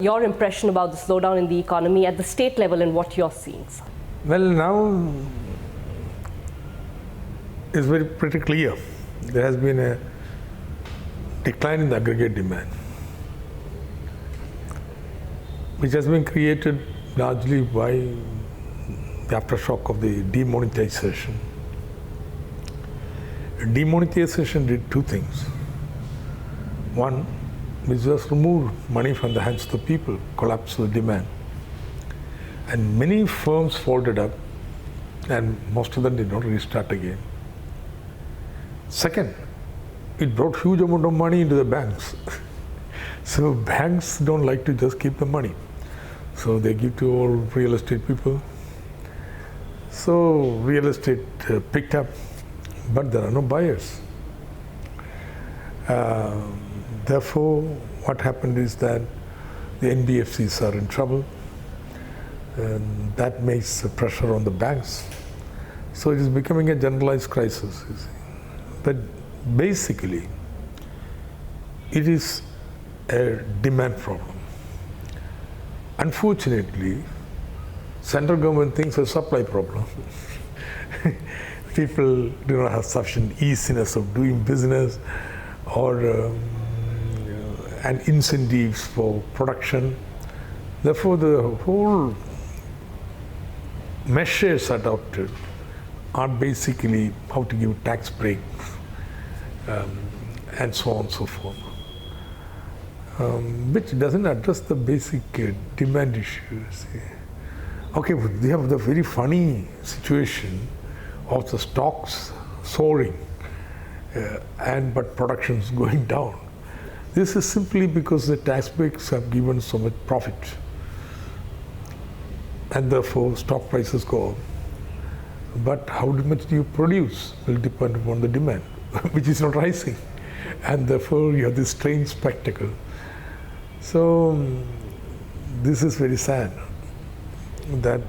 Your impression about the slowdown in the economy at the state level and what you're seeing? Well, now it's pretty clear. There has been a decline in the aggregate demand, which has been created largely by the aftershock of the demonetization. Demonetization did two things. One, which just removed money from the hands of the people, collapsed the demand. And many firms folded up, and most of them did not restart again. Second, it brought huge amount of money into the banks. So banks don't like to just keep the money. So they give to all real estate people. So real estate picked up, but there are no buyers. Therefore, what happened is that the NBFCs are in trouble, and that makes pressure on the banks. So it is becoming a generalized crisis, you see. But basically, it is a demand problem. Unfortunately, central government thinks it's a supply problem. People do not have sufficient easiness of doing business or and incentives for production. Therefore, the whole measures adopted are basically how to give tax breaks and so on and so forth, which doesn't address the basic demand issues. Okay, but we have the very funny situation of the stocks soaring but production is going down. This is simply because the tax breaks have given so much profit, and therefore stock prices go up. But how much do you produce will depend upon the demand, which is not rising, and therefore you have this strange spectacle. So this is very sad that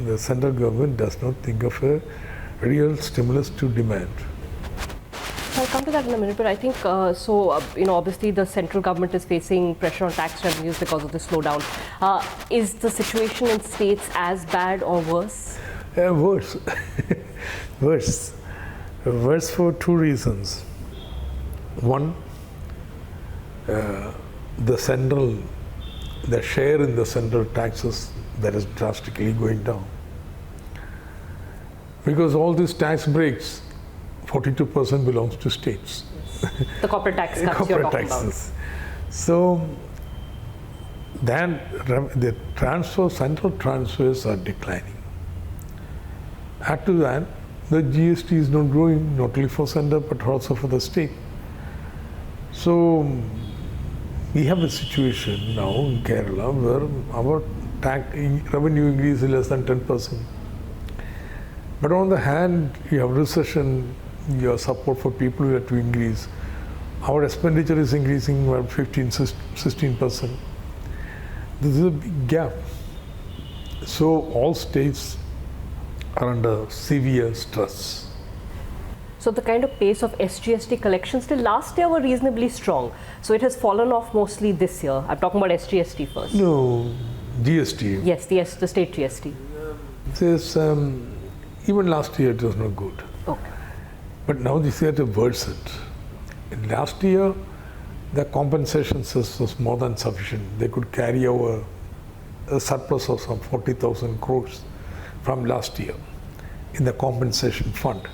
the central government does not think of a real stimulus to demand. I'll come to that in a minute, but I think, obviously the central government is facing pressure on tax revenues because of the slowdown. Is the situation in states as bad or worse? Worse. Worse. Worse for two reasons. One, the share in the central taxes that is drastically going down. Because all these tax breaks, 42% belongs to states. Yes. The corporate tax cuts you're talking about. So then the central transfers are declining. Add to that, the GST is not growing, not only for center but also for the state. So we have a situation now in Kerala where our revenue increase is less than 10%. But on the hand, you have recession, your support for people who have to increase. Our expenditure is increasing by 16%. This is a big gap. So all states are under severe stress. So the kind of pace of SGST collections till last year were reasonably strong. So it has fallen off mostly this year. I'm talking about SGST first. No, GST. Yes, the state GST. There's, even last year it was not good. Okay. But now this year it worsened. In last year, the compensation cess was more than sufficient. They could carry over a surplus of some 40,000 crores from last year in the compensation fund.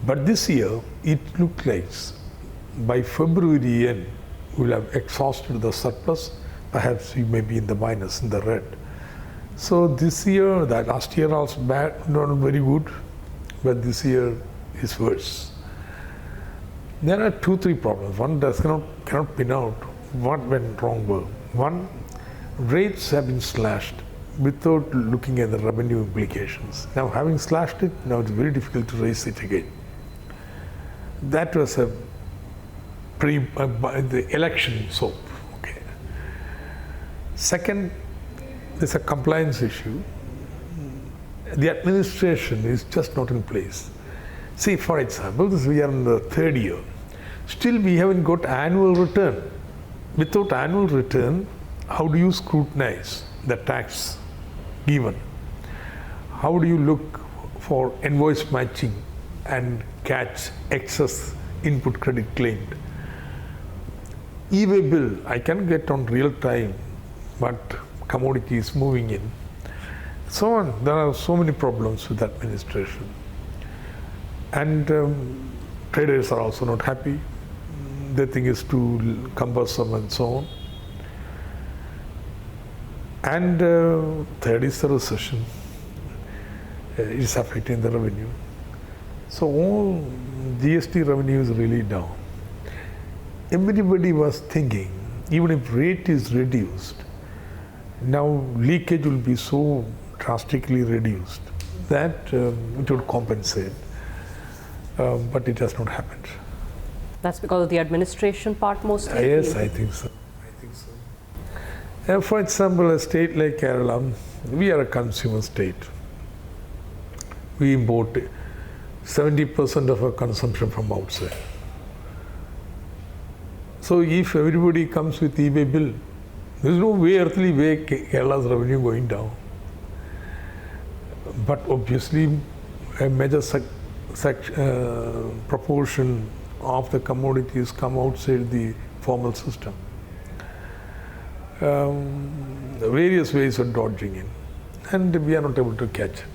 But this year, it looked like by February end, we'll have exhausted the surplus. Perhaps we may be in the minus, in the red. So this year, that last year was bad, not very good, but this year is worse. There are 2-3 problems. One cannot pin out what went wrong. One, rates have been slashed without looking at the revenue implications. Now, having slashed it, now it's very difficult to raise it again. That was the election soap. Okay. Second, there's a compliance issue. The administration is just not in place. See, for example, we are in the third year. Still, we haven't got annual return. Without annual return, how do you scrutinize the tax given? How do you look for invoice matching and catch excess input credit claimed? eBay bill, I can get on real time, but commodity is moving in. So on, there are so many problems with administration. And traders are also not happy. They think it's too cumbersome and so on. And third is the recession. It's affecting the revenue. So all GST revenue is really down. Everybody was thinking, even if rate is reduced, now leakage will be so drastically reduced that it would compensate. But it has not happened. That's because of the administration part mostly? Yes, I think so. For example, a state like Kerala, we are a consumer state. We import 70% of our consumption from outside. So if everybody comes with eBay bill, there is no earthly way Kerala's revenue going down. But obviously, a major proportion of the commodities come outside the formal system. Various ways of dodging in, and we are not able to catch it.